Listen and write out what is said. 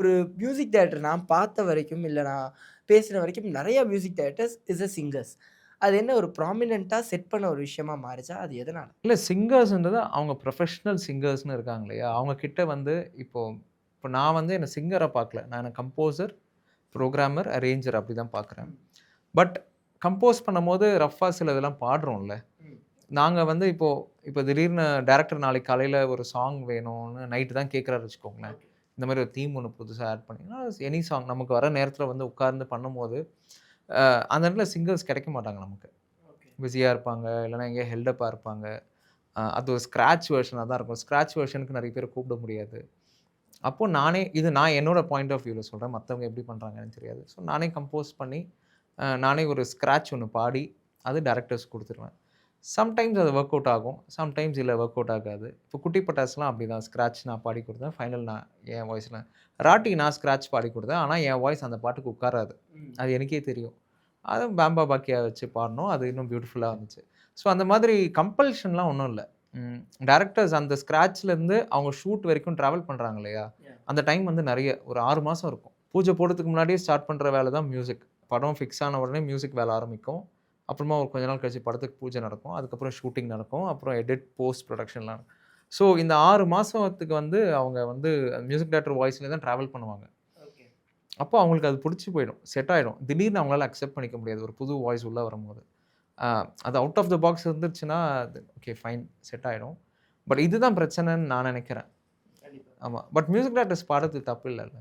ஒரு music director நான் பார்த்த வரைக்கும், இல்ல நான் பேசின வரைக்கும் நெறைய மியூசிக் டைரக்டர்ஸ் இஸ் சிங்கர்ஸ். அது என்ன ஒரு ப்ராமினன்ட்டா செட் பண்ண ஒரு விஷயமா மாறுச்சா? அது எதனால? இல்ல சிங்கர்ஸ்ன்றது அவங்க ப்ரொஃபஷனல் சிங்கர்ஸ்ன்னு இருக்காங்க இல்லையா? அவங்க கிட்ட வந்து இப்போ இப்போ நான் வந்து என்ன சிங்கரா பார்க்கல. நான் கம்போசர், புரோகிராமர், அரேஞ்சர் அப்படி தான் பார்க்குறேன். ம். பட் கம்போஸ் பண்ணும்போது ரஃப்பா சில இதெல்லாம் பாடுறோம்ல. ம். நாங்க வந்து இப்போ இப்போ திடீர்னு டைரக்டர் நாளைக்கு காலையில ஒரு சாங் வேணும்னு நைட்டு தான் கேட்குறாருன்னு வச்சுக்கோங்களேன். ஓகே. இந்த மாரி ஒரு தீம் ஒண்ணு புதுசா ஆட் பண்ணீங்கன்னா, எனி சாங் நமக்கு வர நேரத்தில வந்து உட்கார்ந்து பண்ணும்போது, அந்த இடத்துல சிங்கர்ஸ் கிடைக்க மாட்டாங்க நமக்கு. ஓகே. பிஸியா இருப்பாங்க, இல்லன்னா எங்கேயோ ஹெல்ட் அப்பா இருப்பாங்க. அது ஒரு ஸ்க்ராட்ச் வெர்ஷனா தான் இருக்கும். ஸ்க்ராட்ச் வெர்ஷனுக்கு நெறைய பேர கூப்பிட முடியாது. அப்போ நானே இது நான் என்னோட பாயிண்ட் ஆஃப் வியூல சொல்றேன். மத்தவங்க எப்படி பண்றாங்கன்னு தெரியாது. ஸோ நானே கம்போஸ் பண்ணி, நானே ஒரு ஸ்க்ராட்ச் ஒண்ணு பாடி, அது டைரக்டர்ஸ்க்கு குடுத்துருவேன். சம்டைம்ஸ் அது வொர்க் அவுட் ஆகும். சம்டைம்ஸ் இல்ல வொர்க் அவுட் ஆகாது. இப்போ குட்டி பட்டாசுலாம் அப்படிதான். ஸ்க்ராட்ச் நான் பாடி குடுத்தேன். ஃபைனல் நான் என் வாய்ஸ்ல. ராட்டி நான் ஸ்க்ராட்ச் பாடி குடுத்தேன். ஆனா என் வாய்ஸ் அந்த பாட்டுக்கு உட்காராது. ம். அது எனக்கே தெரியும். அதுவும் பாம்பா பாக்கியா வச்சு பாடுனோம். அது இன்னும் பியூட்டிஃபுல்லா வந்துச்சு. ஸோ அந்த மாதிரி கம்பல்ஷன்லாம் ஒண்ணும் இல்ல. ம். டைரக்டர்ஸ் அந்த ஸ்க்ராட்ச்லேருந்து அவங்க ஷூட் வரைக்கும் டிராவல் பண்றாங்க இல்லையா? யாஹ்! அந்த டைம் வந்து நெறைய ஒரு 6 மாசம் இருக்கும். பூஜை போடுறதுக்கு முன்னாடியே ஸ்டார்ட் பண்ற வேலை தான் மியூசிக். படம் ஃபிக்ஸ் ஆன உடனே மியூசிக் வேலை ஆரம்பிக்கும். அப்புறமா ஒரு கொஞ்ச நாள் கழிச்சு படத்துக்கு பூஜை நடக்கும். அதுக்கப்புறம் ஷூட்டிங் நடக்கும். அப்புறம் எடிட், போஸ்ட் புரொடக்ஷன்லாம். ஸோ இந்த 6 மாசத்துக்கு வந்து அவங்க வந்து மியூசிக் டைரக்டர் வாய்ஸ்லயே தான் டிராவல் பண்ணுவாங்க. ஓகே. அப்போ அவங்களுக்கு அது புடிச்சு போயிடும். செட் ஆயிடும். திடீர்னு அவங்களால அக்செப்ட் பண்ணிக்க முடியாது. ஒரு புது வாய்ஸ் உள்ள வரும்போது. அ அது அவுட் ஆஃப் த பாக்ஸ் இருந்துருச்சுன்னா, அது ஓகே ஃபைன் செட் ஆயிடும். பட் இதுதான் பிரச்சனைன்னு நான் நெனைக்கிறேன். கண்டிப்பா. ஆமா. பட் மியூசிக் டைரக்டர்ஸ் பாடுறது தப்பு இல்லல்ல.